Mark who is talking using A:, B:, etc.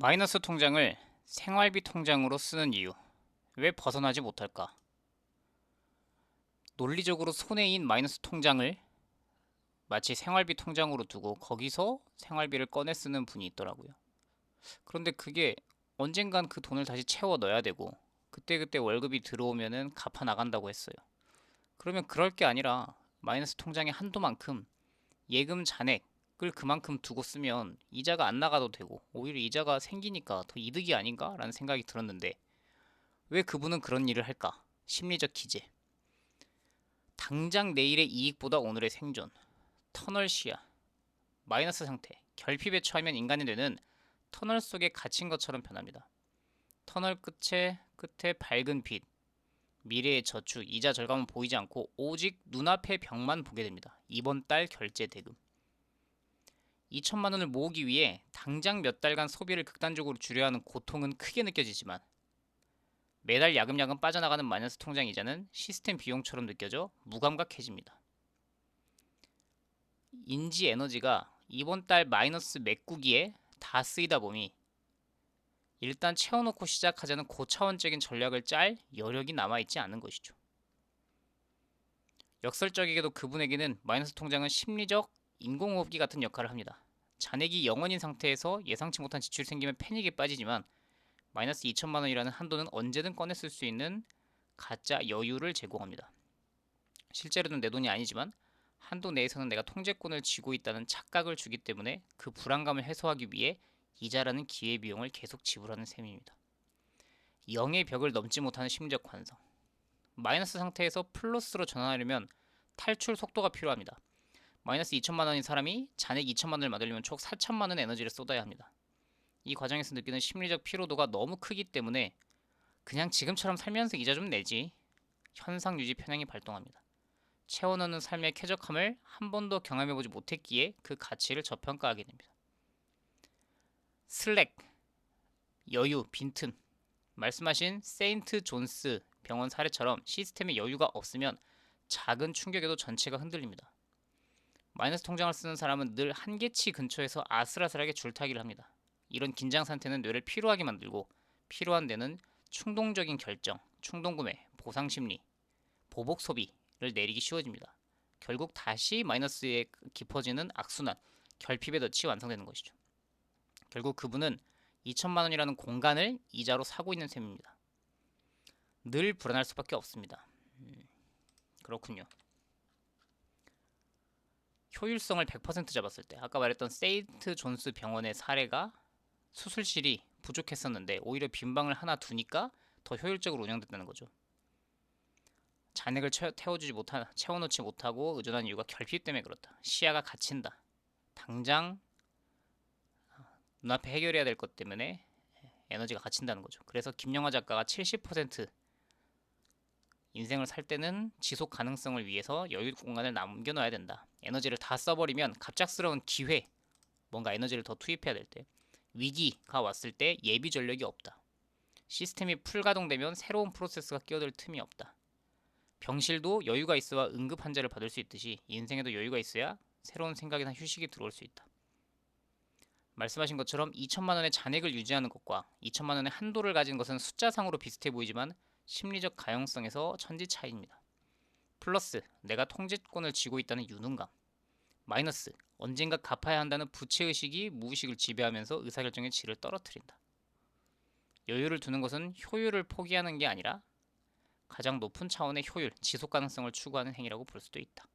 A: 마이너스 통장을 생활비 통장으로 쓰는 이유. 왜 벗어나지 못할까? 논리적으로 손해인 마이너스 통장을 마치 생활비 통장으로 두고 거기서 생활비를 꺼내 쓰는 분이 있더라고요. 그런데 그게 언젠간 그 돈을 다시 채워 넣어야 되고 그때그때 월급이 들어오면은 갚아 나간다고 했어요. 그러면 그럴 게 아니라 마이너스 통장의 한도만큼 예금 잔액을 그만큼 두고 쓰면 이자가 안 나가도 되고 오히려 이자가 생기니까 더 이득이 아닌가? 라는 생각이 들었는데 왜 그분은 그런 일을 할까? 심리적 기제. 당장 내일의 이익보다 오늘의 생존. 터널 시야. 마이너스 상태. 결핍에 처하면 인간의 뇌는 터널 속에 갇힌 것처럼 변합니다. 터널 끝에 밝은 빛. 미래의 저축, 이자 절감은 보이지 않고 오직 눈앞의 벽만 보게 됩니다. 이번 달 결제 대금. 2천만 원을 모으기 위해 당장 몇 달간 소비를 극단적으로 줄여야 하는 고통은 크게 느껴지지만 매달 야금야금 빠져나가는 마이너스 통장 이자는 시스템 비용처럼 느껴져 무감각해집니다. 인지 에너지가 이번 달 마이너스 메꾸기에 다 쓰이다 보니 일단 채워놓고 시작하자는 고차원적인 전략을 짤 여력이 남아있지 않은 것이죠. 역설적이게도 그분에게는 마이너스 통장은 심리적 인공호흡기 같은 역할을 합니다. 잔액이 0원인 상태에서 예상치 못한 지출이 생기면 패닉에 빠지지만 마이너스 2천만 원이라는 한도는 언제든 꺼내 쓸 수 있는 가짜 여유를 제공합니다. 실제로는 내 돈이 아니지만 한도 내에서는 내가 통제권을 쥐고 있다는 착각을 주기 때문에 그 불안감을 해소하기 위해 이자라는 기회비용을 계속 지불하는 셈입니다. 0의 벽을 넘지 못하는 심리적 환상. 마이너스 상태에서 플러스로 전환하려면 탈출 속도가 필요합니다. 마이너스 2천만 원인 사람이 잔액 2천만 원을 만들려면 총 4천만 원의 에너지를 쏟아야 합니다. 이 과정에서 느끼는 심리적 피로도가 너무 크기 때문에 그냥 지금처럼 살면서 이자 좀 내지 현상 유지 편향이 발동합니다. 채워넣는 삶의 쾌적함을 한 번도 경험해보지 못했기에 그 가치를 저평가하게 됩니다. 슬랙, 여유, 빈틈. 말씀하신 세인트 존스 병원 사례처럼 시스템에 여유가 없으면 작은 충격에도 전체가 흔들립니다. 마이너스 통장을 쓰는 사람은 늘 한계치 근처에서 아슬아슬하게 줄타기를 합니다. 이런 긴장 상태는 뇌를 피로하게 만들고 필요한 데는 충동적인 결정, 충동구매, 보상심리, 보복 소비를 내리기 쉬워집니다. 결국 다시 마이너스에 깊어지는 악순환, 결핍의 덫이 완성되는 것이죠. 결국 그분은 2천만 원이라는 공간을 이자로 사고 있는 셈입니다. 늘 불안할 수밖에 없습니다. 그렇군요. 효율성을 100% 잡았을 때 아까 말했던 세인트 존스 병원의 사례가 수술실이 부족했었는데 오히려 빈방을 하나 두니까 더 효율적으로 운영됐다는 거죠. 잔액을 채워놓지 못하고 의존한 이유가 결핍 때문에 그렇다. 시야가 갇힌다. 당장 눈앞에 해결해야 될 것 때문에 에너지가 갇힌다는 거죠. 그래서 김영하 작가가 70% 인생을 살 때는 지속 가능성을 위해서 여유 공간을 남겨놔야 된다. 에너지를 다 써버리면 갑작스러운 기회, 뭔가 에너지를 더 투입해야 될 때, 위기가 왔을 때 예비 전력이 없다. 시스템이 풀가동되면 새로운 프로세스가 끼어들 틈이 없다. 병실도 여유가 있어야 응급 환자를 받을 수 있듯이 인생에도 여유가 있어야 새로운 생각이나 휴식이 들어올 수 있다. 말씀하신 것처럼 2천만 원의 잔액을 유지하는 것과 2천만 원의 한도를 가진 것은 숫자상으로 비슷해 보이지만 심리적 가용성에서 천지 차이입니다. 플러스, 내가 통제권을 쥐고 있다는 유능감. 마이너스, 언젠가 갚아야 한다는 부채의식이 무의식을 지배하면서 의사결정의 질을 떨어뜨린다. 여유를 두는 것은 효율을 포기하는 게 아니라 가장 높은 차원의 효율, 지속 가능성을 추구하는 행위라고 볼 수도 있다.